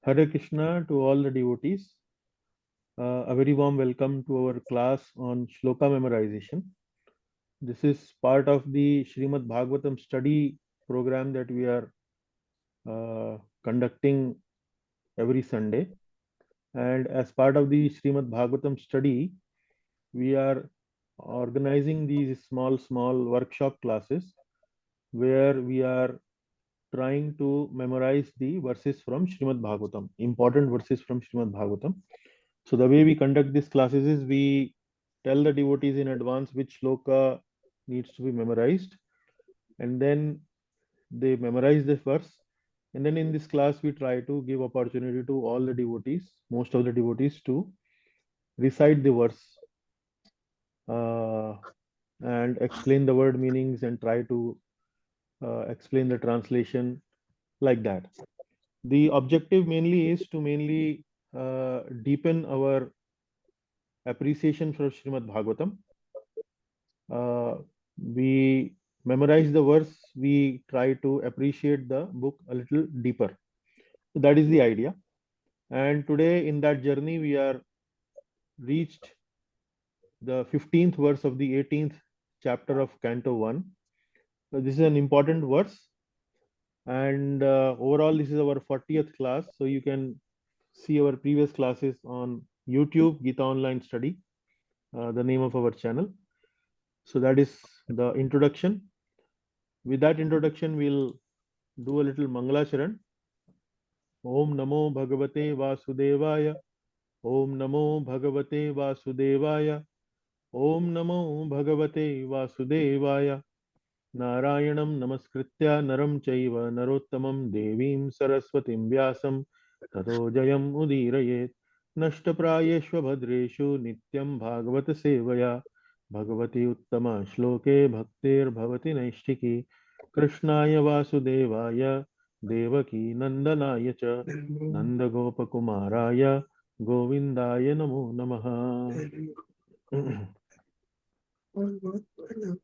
Hare Krishna to all the devotees. A very warm welcome to our class on Shloka memorization. This is part of the Srimad Bhagavatam study program that we are conducting every Sunday. And as part of the Srimad Bhagavatam study, we are organizing these small workshop classes where we are trying to memorize the verses from Srimad Bhagavatam, important verses from Srimad Bhagavatam. So the way we conduct these classes is we tell the devotees in advance which shloka needs to be memorized, and then they memorize the verse. And then in this class, we try to give opportunity to all the devotees, most of the devotees, to recite the verse uh, and explain the word meanings and try to explain the translation like that. The objective mainly is to deepen our appreciation for Srimad Bhagavatam. We memorize the verse, we try to appreciate the book a little deeper. So that is the idea. And today in that journey, we are reached the 15th verse of the 18th chapter of Canto 1. So this is an important verse. And overall, this is our 40th class. So you can see our previous classes on YouTube, GitaOnlineStudy, the name of our channel. So that is the introduction. With that introduction, we'll do a little Mangalacharan. Om Namo Bhagavate Vasudevaya. Om Namo Bhagavate Vasudevaya. Om Namo Bhagavate Vasudevaya. Narayanam Namaskritya Naram Chaiva Narottamam Devim Saraswatim Vyasam Tato Jayam Udirayet Nashtaprayeshva Bhadreshu Nityam Bhagavata Sevaya Bhagavati Uttama Shloke Bhaktir Bhavati Naishtiki Krishnaya Vasudevaya Devaki Nandanaya Cha Nanda Gopakumaraya Govindaya Namo Namaha.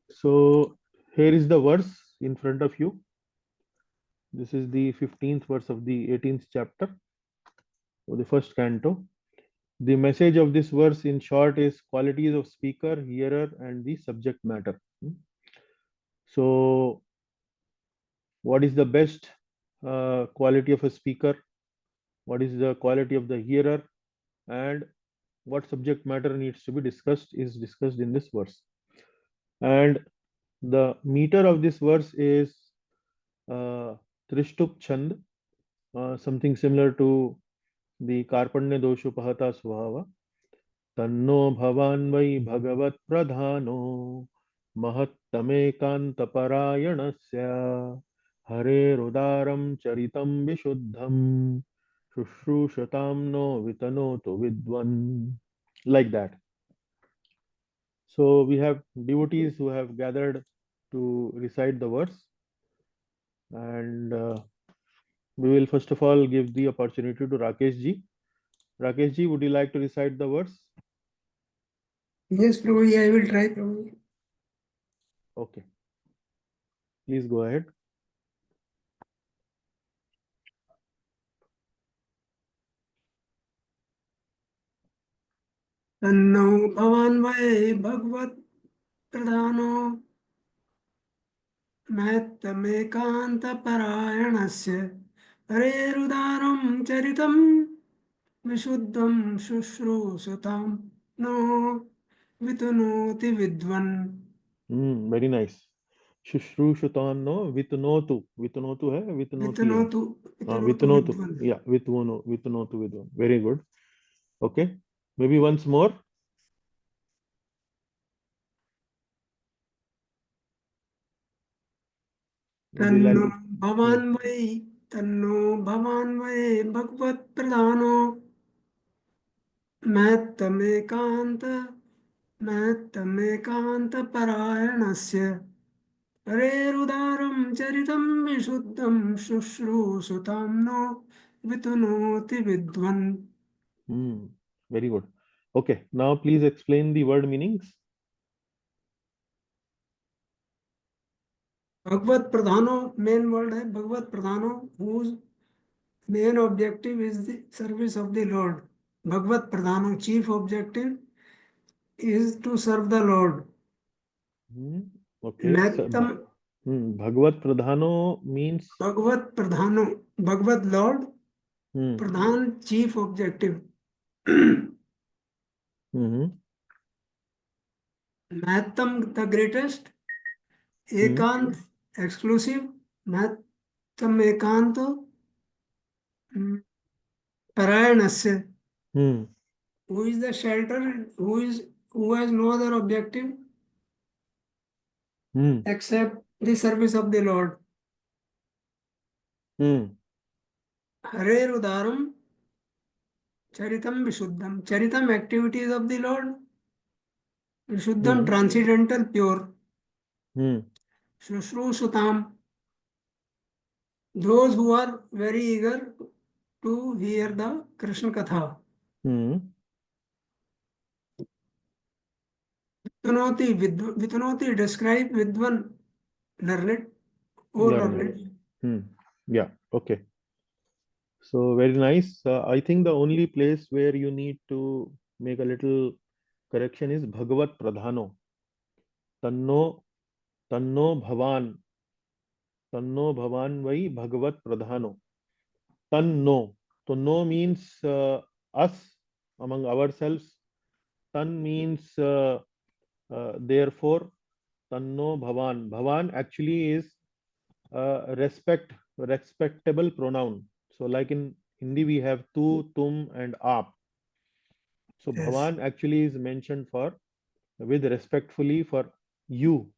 So here is the verse in front of you. This is the 15th verse of the 18th chapter of the first canto. The message of this verse in short is qualities of speaker, hearer, and the subject matter. So what is the best quality of a speaker? What is the quality of the hearer? And what subject matter needs to be discussed is discussed in this verse. And the meter of this verse is Trishtuk Chand, something similar to the Karpanya Doshu Pahata Svahava. Tanno Bhavan Vai Bhagavat Pradhano Mahattame Kantaparayanasya Hare Rudaram Charitam Vishuddham Shushrushatam no Vitanoto Vidwan. Like that. So we have devotees who have gathered to recite the verse, and we will first of all give the opportunity to Rakesh ji. Rakesh ji, would you like to recite the verse? Yes, Prabhuji, I will try, Prabhuji. Okay. Please go ahead. तन्नो भवान् वै भगवत् प्रधानो मैत्तमेकान्तपरायणस्य हरेरुदारं चरितं विशुद्धं शुश्रूषतां नो वितनोति विद्वन्. Very nice. Shushrushutan no vitanotu. Vitanotu hai, vitanoti hai. वितनोतु Vitanotu. विद्वन्. Yeah, vitanotu vidwan. Very good. Okay. Maybe once more. Would you like तन्नो to? भवान् वै भगवत् प्रधानो मैत्तमेकान्तपरायणस्य हरेरुदारं चरितं विशुद्धं शुश्रूषुतां नो वितनोति विद्वन्. Very good. Okay. Now please explain the word meanings. भगवत प्रधानो मेन वर्ड है भगवत प्रधानो, whose Main objective is the service of the Lord. Bhagavat Pradhana, chief objective is to serve the Lord. Okay. Mattam Bhagavat Pradhano means. Bhagavat Pradhano, Bhagavat Lord, Hmm. Pradhan, chief objective. Hmm. Mattam, the greatest. Hmm. Ekant, exclusive. Mattam Ekanto, Parayanasya. Hmm. Who is the shelter? Who has no other objective Hmm. except the service of the Lord. Hmm. Hare Udaram, Charitam Vishuddham. Charitam, activities of the Lord. Vishuddham, Hmm. transcendental, pure. Hmm. Shushrushutam, those who are very eager to hear the Krishna Katha. Hmm. Vitanoti, describe Vidvan, learned, oh Learned. learned. Yeah. Okay. So very nice. I think the only place where you need to make a little correction is Bhagavat Pradhano. Tanno Tanno Bhavan. Tanno Bhavan Vai Bhagavat Pradhano. Tanno. So no means us, among ourselves. Tan means therefore. Tanno Bhavan. Bhavan actually is respectable pronoun. So like in Hindi we have tu, tum and aap. So Yes. Bhavan actually is mentioned for with respectfully for you,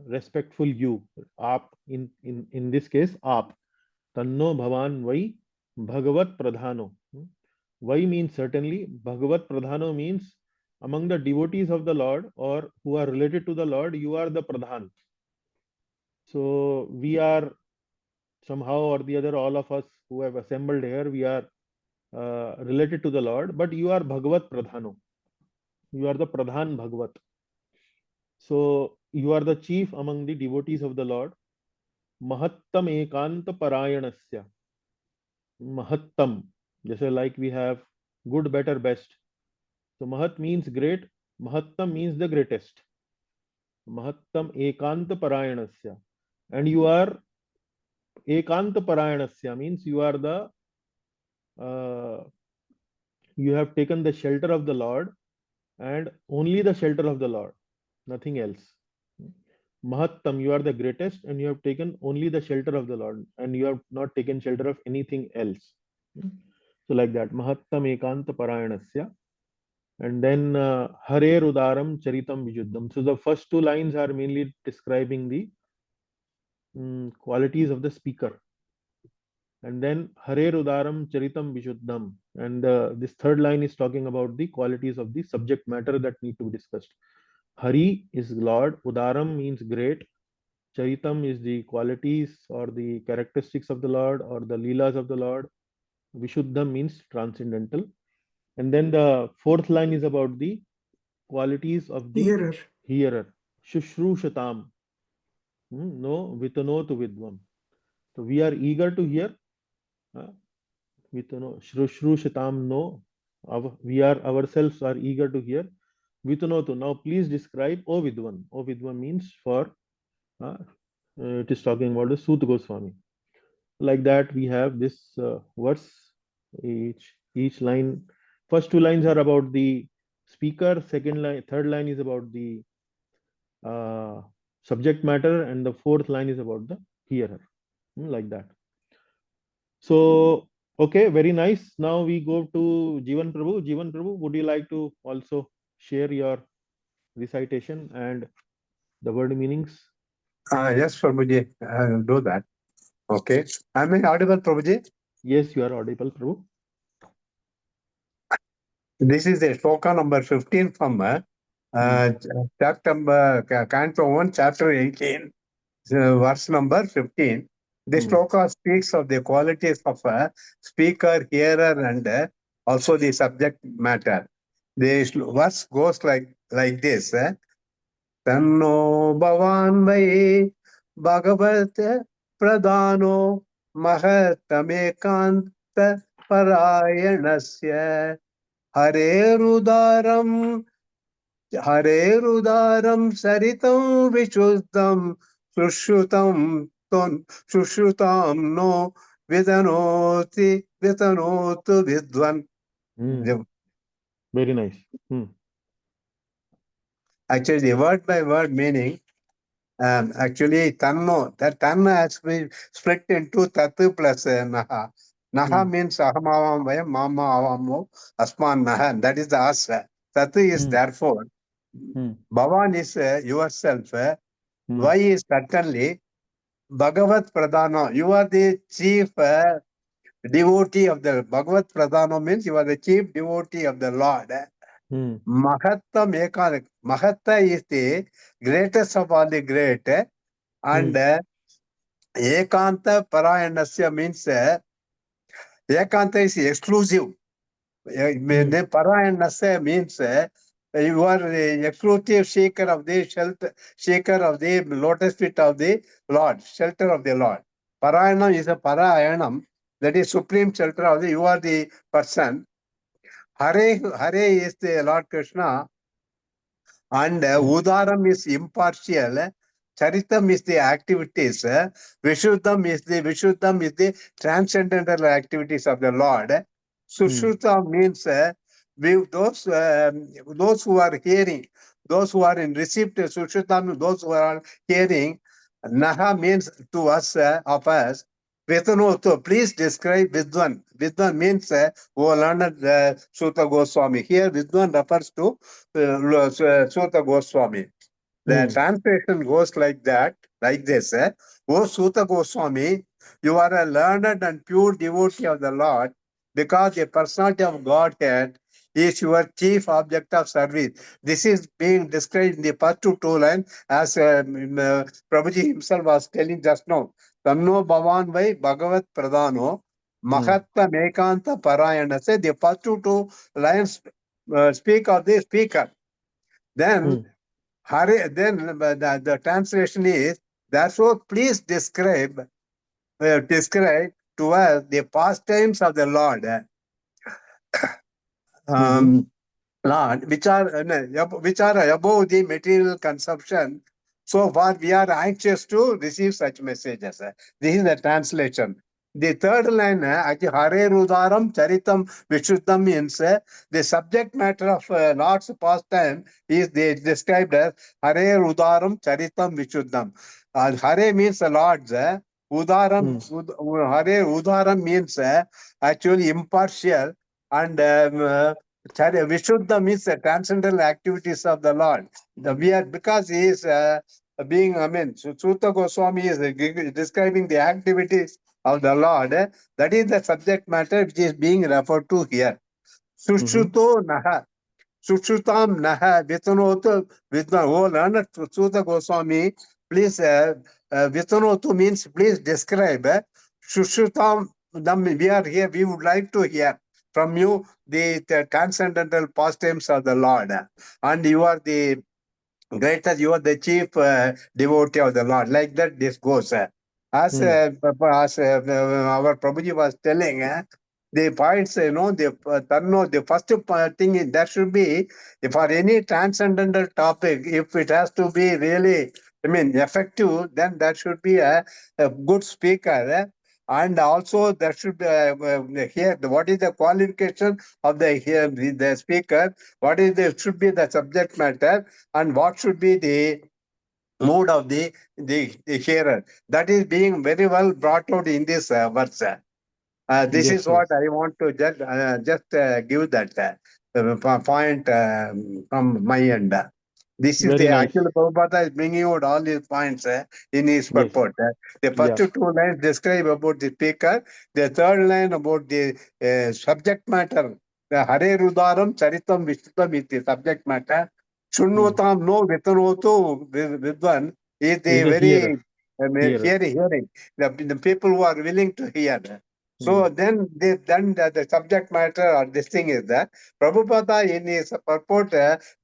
respectful you. Aap in this case aap. Tanno Bhavan Vai Bhagavat Pradhano. Vai means certainly. Bhagavat Pradhano means among the devotees of the Lord or who are related to the Lord, you are the Pradhan. So we are somehow or the other, all of us who have assembled here, we are related to the Lord, but you are Bhagavat Pradhano. You are the Pradhan Bhagavat. So you are the chief among the devotees of the Lord. Mahattam Ekanta Parayanasya. Mahattam. Just like we have good, better, best. So Mahat means great. Mahattam means the greatest. Mahattam Ekanta Parayanasya. And you are Ekanta Parayanasya means you are the you have taken the shelter of the Lord and only the shelter of the Lord, nothing else. Mahattam, you are the greatest and you have taken only the shelter of the Lord and you have not taken shelter of anything else. So like that, Mahattam Ekanta Parayanasya. And then Hare Udaram Charitam Vijuddham. So the first two lines are mainly describing the qualities of the speaker. And then Hare Udaram Charitam Vishuddham. And this third line is talking about the qualities of the subject matter that need to be discussed. Hari is Lord, Udaram means great, Charitam is the qualities or the characteristics of the Lord or the Leelas of the Lord, Vishuddham means transcendental. And then the fourth line is about the qualities of the Hearer. hearer, Shushrushatam, no, Vitano to Vidvam. So we are eager to hear, uh, Vitano, Shrushrushyatam, no. We are ourselves are eager to hear. Vitanotu. Now please describe O Vidwan. O Vidwan means for it is talking about the Sut Goswami. Like that, we have this verse. Each line, first two lines are about the speaker. Second line, third line is about the uh, subject matter, and the fourth line is about the hearer. Like that. So, okay, very nice. Now we go to Jivan Prabhu. Jivan Prabhu, would you like to also share your recitation and the word meanings? Yes, Prabhuji, I'll do that. Okay. Am I audible, Prabhuji? Yes, you are audible, Prabhu. This is the shloka number 15 from chapter Canto 1, chapter 18, verse number 15. The shloka speaks of the qualities of a speaker, hearer, and also the subject matter. The verse goes like this. Tanno Bhavan Vai Bhagavat Pradhano mahatamekanta parayanasya harerudaram saritam vishuddham sushrutam no vidanotu vidwan. Very nice. Actually, the word by word meaning, actually, tanno, that tanna has been split into tatu plus naha. Naha means ahamavam vayam, mama avamo, asman naha. That is the asa. Tatu is therefore. Bhavan is yourself. Why is certainly Bhagavat Pradhana. You are the chief devotee of the Bhagavat Pradhana means you are the chief devotee of the Lord. Mahatta Mekana. Mahatta is the greatest of all the great. And Ekanta Parayanasya means Ekanta is exclusive. Parayanasya means you are the exclusive seeker of the shelter, seeker of the lotus feet of the Lord, shelter of the Lord. Parayanam is a Parayanam, that is supreme shelter of the, you are the person. Hare is the Lord Krishna, and Udaram is impartial. Charitam is the activities. Vishuddham is the transcendental activities of the Lord. Sushruta means those who are hearing, those who are in receipt. Sushruta means those who are hearing. Naha means to us, of us. Vetanoto, please describe Vidwan. Vidwan means who learned Sutta Goswami. Here Vidwan refers to Sutta Goswami. The translation goes like that, like this. O Sutta Goswami, you are a learned and pure devotee of the Lord, because the personality of Godhead is your chief object of service. This is being described in the first two lines, as Prabhuji himself was telling just now. Tanno Bhavan Vai Bhagavat Pradhano Mahatta Mekanta Parayana. Say the first two lines speak of the speaker. Then the translation is, therefore, please describe to us the pastimes of the Lord, Lord, which are above the material consumption. So far, we are anxious to receive such messages. This is the translation. The third line, Hare Rudaram Charitam Vishuddham means the subject matter of Lord's pastime is described as Hare Rudaram Charitam Vishuddham. Hare means the Lord's. Udaram, Hare Udaram means actually impartial, and Vishuddha means the transcendental activities of the Lord. We are, because he is Sutta Goswami is describing the activities of the Lord. That is the subject matter which is being referred to here. Sushruto Naha. Sushrutam Naha Vitanotu Vidna. Oh, learned Sutta Goswami, please, Vitanotu means please describe. Sushrutam, we are here, we would like to hear from you the transcendental pastimes of the Lord. And you are the greatest, you are the chief devotee of the Lord. Like that, this goes. As our Prabhuji was telling, the points, the first thing is that should be, for any transcendental topic, if it has to be really, effective, then that should be a good speaker. And also there should be here, what is the qualification of the speaker, what is the should be the subject matter, and what should be the mood of the hearer. That is being very well brought out in this verse. This Yes, is what I want to just give that point from my end. This is very the nice. actual Prabhupada is bringing out all these points in his Yes, purport. The first yeah. two lines describe about the speaker. The third line about the subject matter. The Hare Rudaram Charitam Vishnutam is the subject matter. Shunnotam no Vitanoto Vidwan is the He's a hearer. very Hearer. hearing. The people who are willing to hear. Hmm. So then the subject matter or this thing is that Prabhupada in his purport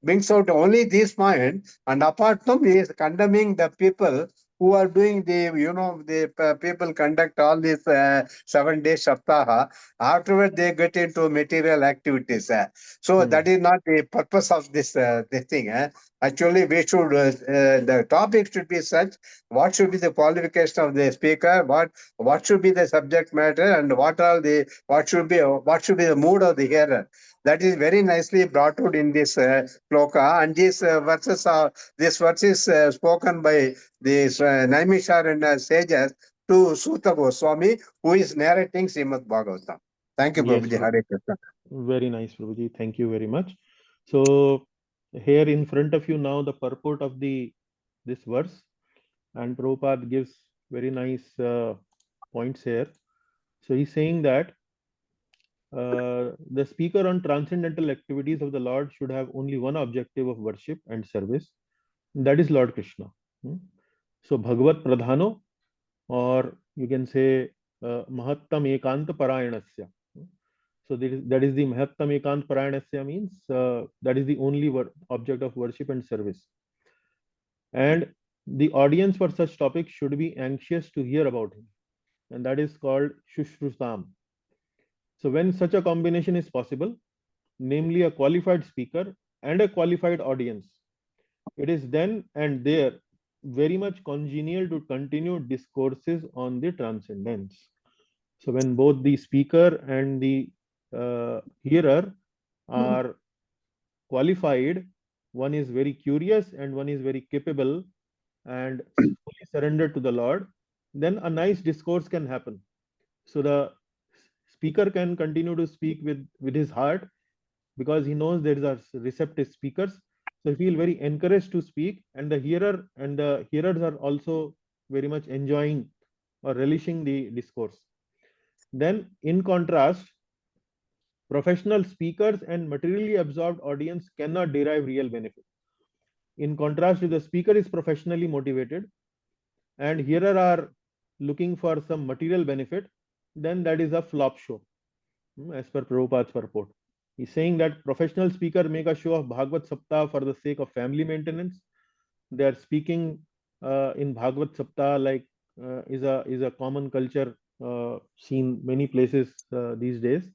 brings out only this point, and apart from he is condemning the people who are doing the people conduct all these 7 days Saptaha. Afterward, they get into material activities. So that is not the purpose of this thing. Actually, we should the topic should be such. What should be the qualification of the speaker? What should be the subject matter, and what should be the mood of the hearer? That is very nicely brought out in this shloka, and this verse is spoken by these Naimisharanya sages to Suta Goswami, who is narrating Srimad Bhagavatam. Thank you, Yes, Prabhuji. Hare Krishna. very nice, Prabhuji. Thank you very much. So here in front of you now the purport of this verse, and Prabhupada gives very nice points here. So he's saying that the speaker on transcendental activities of the Lord should have only one objective of worship and service, that is Lord Krishna. So Bhagavat Pradhano, or you can say Mahattam Ekant Parayanasya. So that is the Mahattam Ekant Parayanasya means that is the only object of worship and service. And the audience for such topics should be anxious to hear about him, and that is called Shushrutam. So when such a combination is possible, namely a qualified speaker and a qualified audience, it is then and there very much congenial to continue discourses on the transcendence. So when both the speaker and the hearer are qualified, one is very curious and one is very capable and fully surrendered to the Lord, then a nice discourse can happen. So the speaker can continue to speak with his heart, because he knows there are receptive speakers. So he feel very encouraged to speak, and the hearers are also very much enjoying or relishing the discourse. Then in contrast, professional speakers and materially absorbed audience cannot derive real benefit. In contrast, if the speaker is professionally motivated and hearer are looking for some material benefit, then that is a flop show, as per Prabhupada's purport. He's saying that professional speaker make a show of Bhagavad Saptah for the sake of family maintenance. They are speaking in Bhagavad Saptah like is a common culture seen many places these days.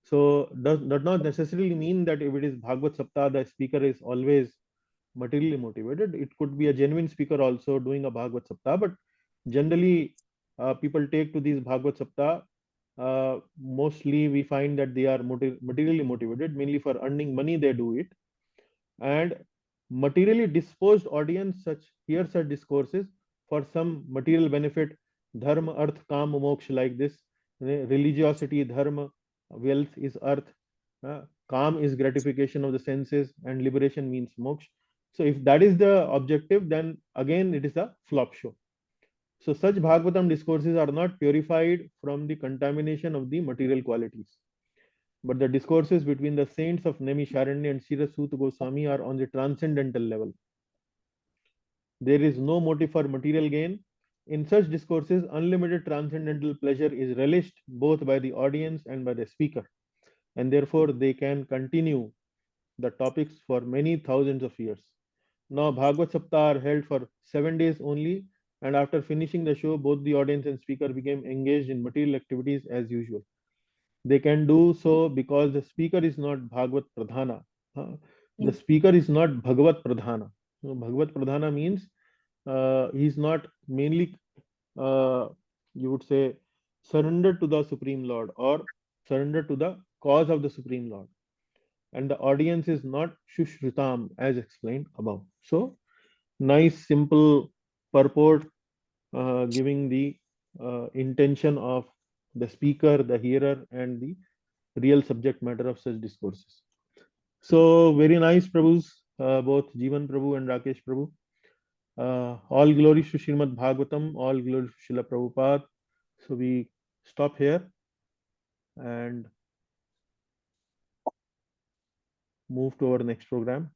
So does not necessarily mean that if it is Bhagavad Saptah, the speaker is always materially motivated. It could be a genuine speaker also doing a Bhagavad Saptah, but generally people take to these Bhagavad Saptah. Mostly we find that they are materially motivated, mainly for earning money they do it, and materially disposed audience hear such discourses for some material benefit, dharma, arth, kam, moksha, like this. Religiosity, dharma, wealth is arth, kam is gratification of the senses, and liberation means moksha. So if that is the objective, then again it is a flop show. So such Bhagavatam discourses are not purified from the contamination of the material qualities. But the discourses between the saints of Naimisharanya and Srirasuta Goswami are on the transcendental level. There is no motive for material gain. In such discourses, unlimited transcendental pleasure is relished both by the audience and by the speaker, and therefore they can continue the topics for many thousands of years. Now, Bhagavad Saptah are held for 7 days only, and after finishing the show, both the audience and speaker became engaged in material activities as usual. They can do so because the speaker is not Bhagavad Pradhana. The speaker is not Bhagavat Pradhana. Bhagavat Pradhana means he is not mainly, you would say, surrendered to the Supreme Lord or surrendered to the cause of the Supreme Lord. And the audience is not Shushrutam, as explained above. So, nice, simple purport giving the intention of the speaker, the hearer, and the real subject matter of such discourses. So very nice, Prabhus, both Jivan Prabhu and Rakesh Prabhu. All glories to Srimad Bhagavatam, all glories to Srila Prabhupada. So we stop here and move to our next program.